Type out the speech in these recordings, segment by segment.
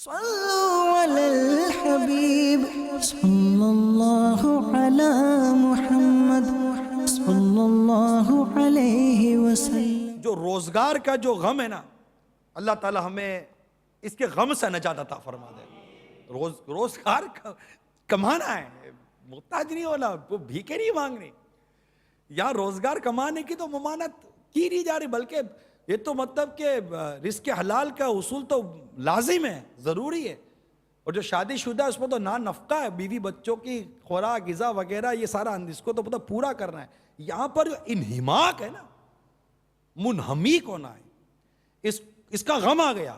صلوا علی الحبیب صلی اللہ علی محمد صلی اللہ علیہ وسلم۔ جو روزگار کا جو غم ہے نا، اللہ تعالی ہمیں اس کے غم سے نجات عطا فرما دے۔ روزگار کمانا ہے، محتاج نہیں ہونا، وہ بھیکے نہیں مانگنی۔ یہاں روزگار کمانے کی تو ممانت کی نہیں جا رہی، بلکہ یہ تو مطلب کہ رزق حلال کا اصول تو لازم ہے، ضروری ہے۔ اور جو شادی شدہ ہے اس میں تو نفقہ ہے، بیوی بچوں کی خوراک غذا وغیرہ، یہ سارا اس کو تو مطلب پورا کرنا ہے۔ یہاں پر جو انہماک ہے نا، منہمک ہونا ہے، اس کا غم آ گیا،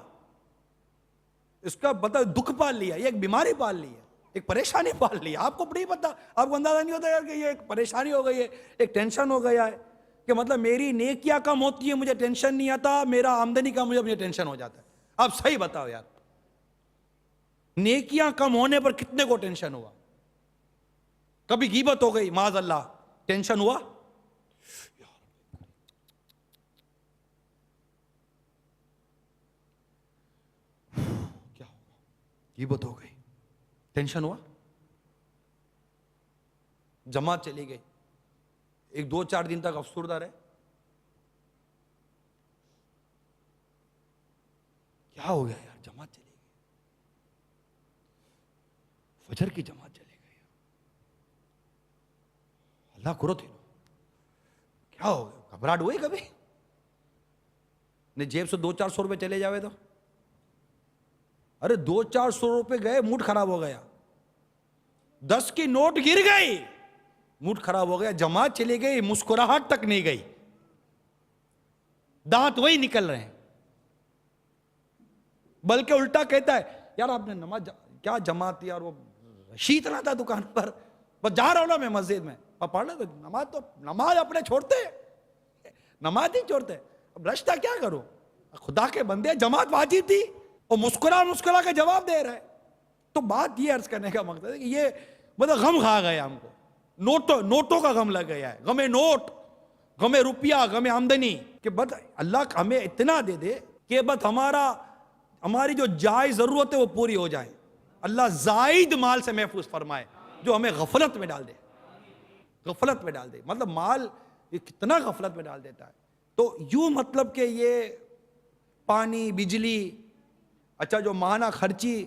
اس کا مطلب دکھ پال لیا، یہ ایک بیماری پال لی ہے، ایک پریشانی پال لی ہے۔ آپ کو نہیں پتا، آپ کو اندازہ نہیں ہوتا یار کہ یہ ایک پریشانی ہو گئی ہے، ایک ٹینشن ہو گیا ہے کہ مطلب میری نیکیاں کم ہوتی ہیں مجھے ٹینشن نہیں آتا، میرا آمدنی کم مجھے ٹینشن ہو جاتا ہے۔ آپ صحیح بتاؤ یار، نیکیاں کم ہونے پر کتنے کو ٹینشن ہوا؟ کبھی غیبت ہو گئی معاذ اللہ، ٹینشن ہوا؟ کیا ہوگا؟ غیبت ہو گئی، ٹینشن ہوا؟ جماعت چلی گئی، ایک دو چار دن تک افسردہ رہے، کیا ہو گیا یار؟ جماعت چلی گئی، فجر کی جماعت چلی گئی، اللہ کرو تھی، کیا ہو گیا؟ گھبراہٹ ہوئی کبھی؟ نے جیب سے 200-400 روپے چلے جاوے تو، ارے 200-400 روپے گئے، موڈ خراب ہو گیا، 10 کی نوٹ گر گئی، موڈ خراب ہو گیا، جماعت چلی گئی، مسکراہٹ تک نہیں گئی، دانت وہی نکل رہے ہیں، بلکہ الٹا کہتا ہے یار آپ نے نماز کیا جماعت یار، وہ رشید نہ تھا دکان پر، بس جا رہا ہوں نا میں مسجد میں، پڑھ لے نماز اپنے چھوڑتے، نماز نہیں چھوڑتے، اب رشتہ کیا کروں؟ خدا کے بندے، جماعت واجب تھی، اور مسکرا کے جواب دے رہے۔ تو بات یہ عرض کرنے کا مقصد ہے کہ یہ مطلب غم کھا گیا ہم کو، نوٹوں کا غم لگ گیا ہے، غم نوٹ، غم روپیہ، غم آمدنی، کہ بس اللہ ہمیں اتنا دے دے کہ بس ہماری جو جائز ضرورت ہے وہ پوری ہو جائے، اللہ زائد مال سے محفوظ فرمائے جو ہمیں غفلت میں ڈال دے، غفلت میں ڈال دے، مطلب مال یہ کتنا غفلت میں ڈال دیتا ہے۔ تو یوں مطلب کہ یہ پانی، بجلی، اچھا جو ماہانہ خرچی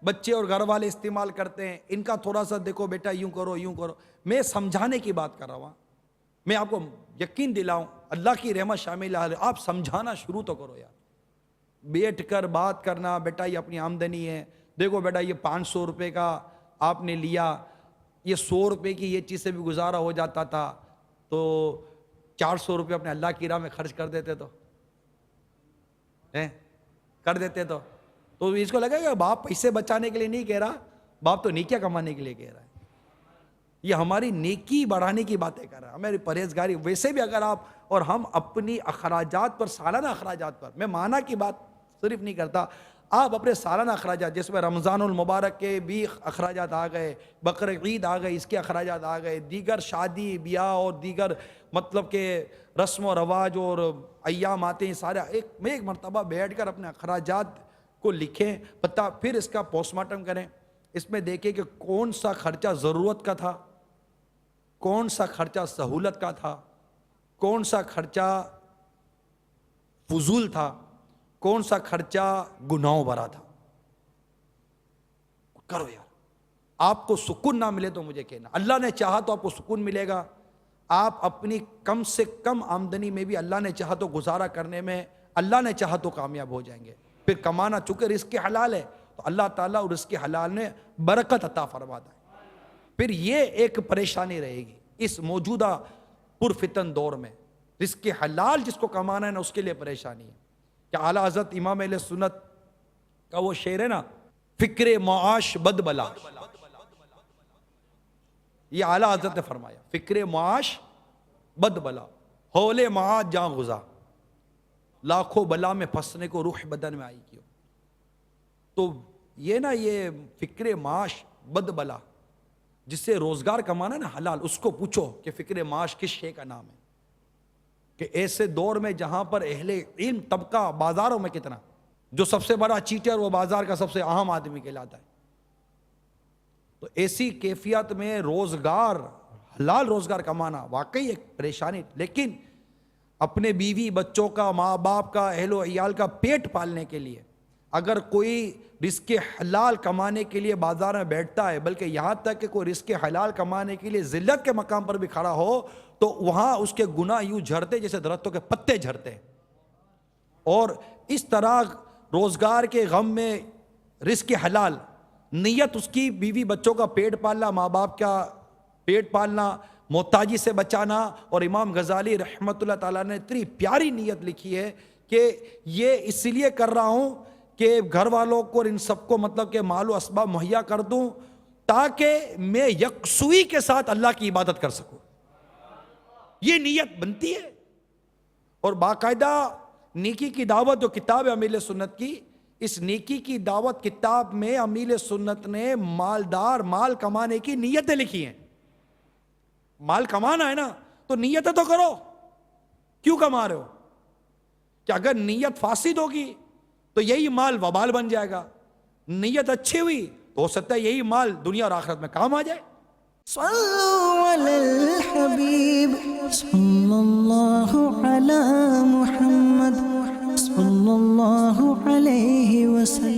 بچے اور گھر والے استعمال کرتے ہیں، ان کا تھوڑا سا دیکھو بیٹا یوں کرو یوں کرو، میں سمجھانے کی بات کر رہا ہوں، میں آپ کو یقین دلاؤں اللہ کی رحمت شامل ہے، آپ سمجھانا شروع تو کرو یار، بیٹھ کر بات کرنا، بیٹا یہ اپنی آمدنی ہے، دیکھو بیٹا یہ 500 روپے کا آپ نے لیا، یہ 100 روپے کی یہ چیز سے بھی گزارا ہو جاتا تھا، تو 400 روپے اپنے اللہ کی راہ میں خرچ کر دیتے تو اس کو لگے گا باپ پیسے بچانے کے لیے نہیں کہہ رہا، باپ تو نیکیاں کمانے کے لیے کہہ رہا ہے، یہ ہماری نیکی بڑھانے کی باتیں کر رہا ہے، ہماری پرہیزگاری۔ ویسے بھی اگر آپ اور ہم اپنی اخراجات پر، سالانہ اخراجات پر، میں ماہانہ کی بات صرف نہیں کرتا، آپ اپنے سالانہ اخراجات، جس میں رمضان المبارک کے بھی اخراجات آ گئے، بقرعید آ گئے، اس کے اخراجات آ گئے، دیگر شادی بیاہ اور دیگر مطلب کہ رسم و رواج اور ایام آتے ہیں سارے، ایک مرتبہ بیٹھ کر اپنے اخراجات کو لکھیں، پھر اس کا پوسٹ مارٹم کریں، اس میں دیکھیں کہ کون سا خرچہ ضرورت کا تھا، کون سا خرچہ سہولت کا تھا، کون سا خرچہ فضول تھا، کون سا خرچہ گناہوں بھرا تھا۔ کرو یار، آپ کو سکون نہ ملے تو مجھے کہنا، اللہ نے چاہا تو آپ کو سکون ملے گا، آپ اپنی کم سے کم آمدنی میں بھی اللہ نے چاہا تو گزارا کرنے میں اللہ نے چاہا تو کامیاب ہو جائیں گے۔ پھر کمانا چونکہ رزق حلال ہے تو اللہ تعالیٰ اور رزق حلال نے برکت عطا فرماتا ہے۔ پھر یہ ایک پریشانی رہے گی اس موجودہ پرفتن دور میں، رزق حلال جس کو کمانا ہے نا اس کے لیے پریشانی ہے۔ کہ اعلیٰ حضرت امام اہل سنت کا وہ شعر ہے نا، فکر معاش بد بلا، یہ اعلیٰ حضرت نے فرمایا، فکر معاش بد بلا، ہول معاش جاں غزا، لاکھوں بلا میں پھنسنے کو روح بدن میں آئی کیوں۔ تو یہ نا یہ فکر معاش بد بلا، جس سے روزگار کمانا نا حلال، اس کو پوچھو کہ فکر معاش کس شے کا نام ہے، کہ ایسے دور میں جہاں پر اہل علم طبقہ بازاروں میں کتنا، جو سب سے بڑا چیٹر وہ بازار کا سب سے اہم آدمی کہلاتا ہے. تو ایسی کیفیت میں روزگار، حلال روزگار کمانا واقعی ایک پریشانی، لیکن اپنے بیوی بچوں کا، ماں باپ کا، اہل و عیال کا پیٹ پالنے کے لیے اگر کوئی رزق حلال کمانے کے لیے بازار میں بیٹھتا ہے، بلکہ یہاں تک کہ کوئی رزق حلال کمانے کے لیے ذلت کے مقام پر بھی کھڑا ہو، تو وہاں اس کے گناہ یوں جھڑتے جیسے درختوں کے پتے جھڑتے. اور اس طرح روزگار کے غم میں رزق حلال، نیت اس کی بیوی بچوں کا پیٹ پالنا، ماں باپ کا پیٹ پالنا، محتاجی سے بچانا. اور امام غزالی رحمۃ اللہ تعالیٰ نے اتنی پیاری نیت لکھی ہے کہ یہ اس لیے کر رہا ہوں کہ گھر والوں کو اور ان سب کو مطلب کہ مال و اسباب مہیا کر دوں تاکہ میں یکسوئی کے ساتھ اللہ کی عبادت کر سکوں. یہ نیت بنتی ہے. اور باقاعدہ نیکی کی دعوت جو کتاب ہے امیل سنت کی، اس نیکی کی دعوت کتاب میں امیل سنت نے مالدار مال کمانے کی نیتیں لکھی ہیں. مال کمانا ہے نا تو نیتیں تو کرو. کیوں کما رہے ہو؟ کہ اگر نیت فاسد ہوگی تو یہی مال وبال بن جائے گا. نیت اچھی ہوئی تو ہو سکتا ہے یہی مال دنیا اور آخرت میں کام آ جائے. صلو علی الحبیب صلی اللہ علی محمد صلی اللہ علیہ وسلم.